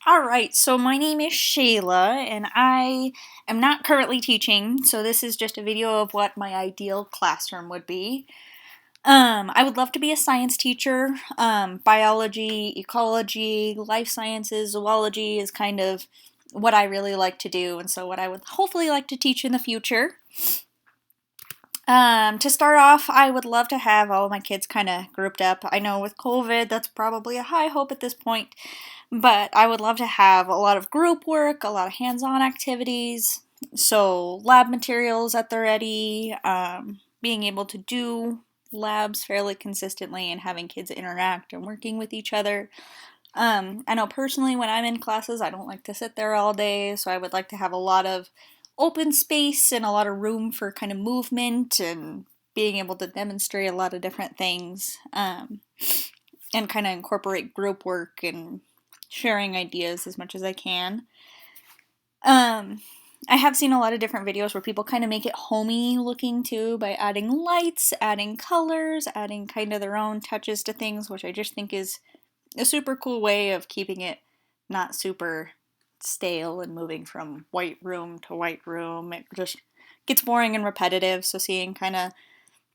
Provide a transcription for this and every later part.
Alright, so my name is Shayla, and I am not currently teaching, so this is just a video of what my ideal classroom would be. I would love to be a science teacher. Biology, ecology, life sciences, zoology is kind of what I really like to do, and so what I would hopefully like to teach in the future. To start off, I would love to have all of my kids kind of grouped up. I know with COVID, that's probably a high hope at this point, but I would love to have a lot of group work, a lot of hands-on activities, so lab materials at the ready, being able to do labs fairly consistently and having kids interact and working with each other. I know personally when I'm in classes, I don't like to sit there all day, so I would like to have a lot of open space and a lot of room for kind of movement and being able to demonstrate a lot of different things, and kind of incorporate group work and sharing ideas as much as I can. I have seen a lot of different videos where people kind of make it homey looking too by adding lights, adding colors, adding kind of their own touches to things, which I just think is a super cool way of keeping it not super stale and moving from white room to white room. It just gets boring and repetitive, so seeing kind of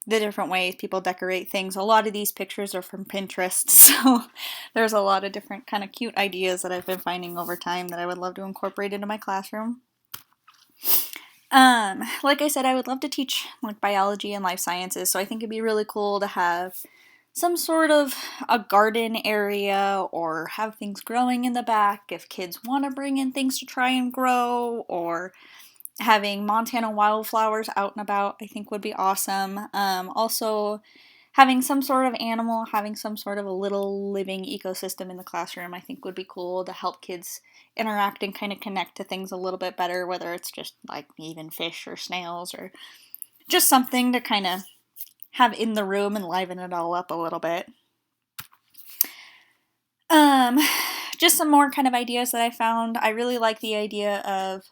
the different ways people decorate things. A lot of these pictures are from Pinterest, so there's a lot of different kind of cute ideas that I've been finding over time that I would love to incorporate into my classroom. Like I said, I would love to teach like biology and life sciences, so I think it'd be really cool to have some sort of a garden area or have things growing in the back if kids want to bring in things to try and grow, or having Montana wildflowers out and about I think would be awesome. Also, having some sort of animal, having some sort of a little living ecosystem in the classroom I think would be cool to help kids interact and kind of connect to things a little bit better, whether it's just like even fish or snails or just something to kind of have in the room and liven it all up a little bit. Um, just some more kind of ideas that I found. I really like the idea of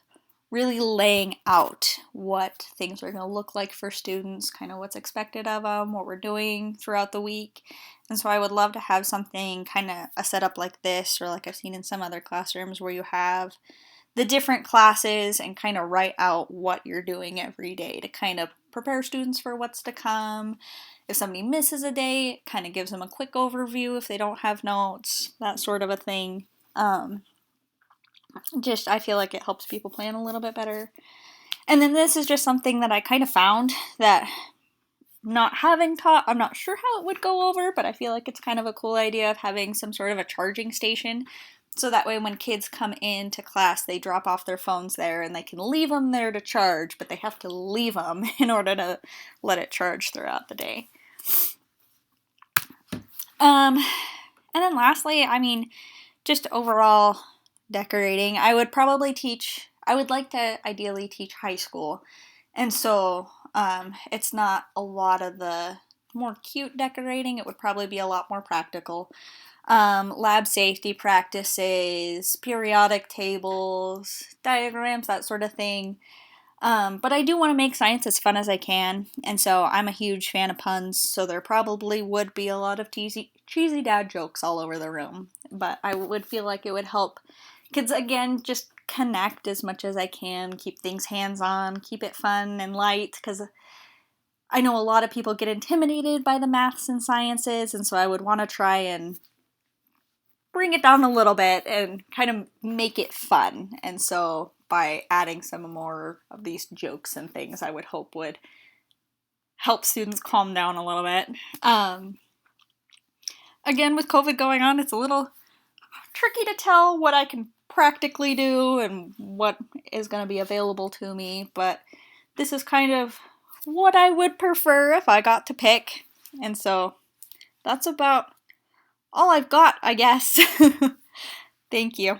really laying out what things are going to look like for students, kind of what's expected of them, what we're doing throughout the week. And so I would love to have something kind of a setup like this, or like I've seen in some other classrooms where you have the different classes and kind of write out what you're doing every day to kind of prepare students for what's to come. If somebody misses a day, it kind of gives them a quick overview if they don't have notes, that sort of a thing. Just I feel like it helps people plan a little bit better. And then this is just something that I kind of found that not having taught, I'm not sure how it would go over, but I feel like it's kind of a cool idea of having some sort of a charging station. So that way when kids come into class, they drop off their phones there and they can leave them there to charge, but they have to leave them in order to let it charge throughout the day. And then lastly, I mean, just overall decorating. I would like to ideally teach high school. And so it's not a lot of the more cute decorating. It would probably be a lot more practical. Lab safety practices, periodic tables, diagrams, that sort of thing. But I do want to make science as fun as I can, and so I'm a huge fan of puns, so there probably would be a lot of cheesy dad jokes all over the room. But I would feel like it would help kids, again, just connect as much as I can, keep things hands-on, keep it fun and light, because I know a lot of people get intimidated by the maths and sciences, and so I would want to try and bring it down a little bit and kind of make it fun. And so by adding some more of these jokes and things, I would hope would help students calm down a little bit. Again, with COVID going on, it's a little tricky to tell what I can practically do and what is going to be available to me, but this is kind of what I would prefer if I got to pick. And so that's about all I've got, I guess. Thank you.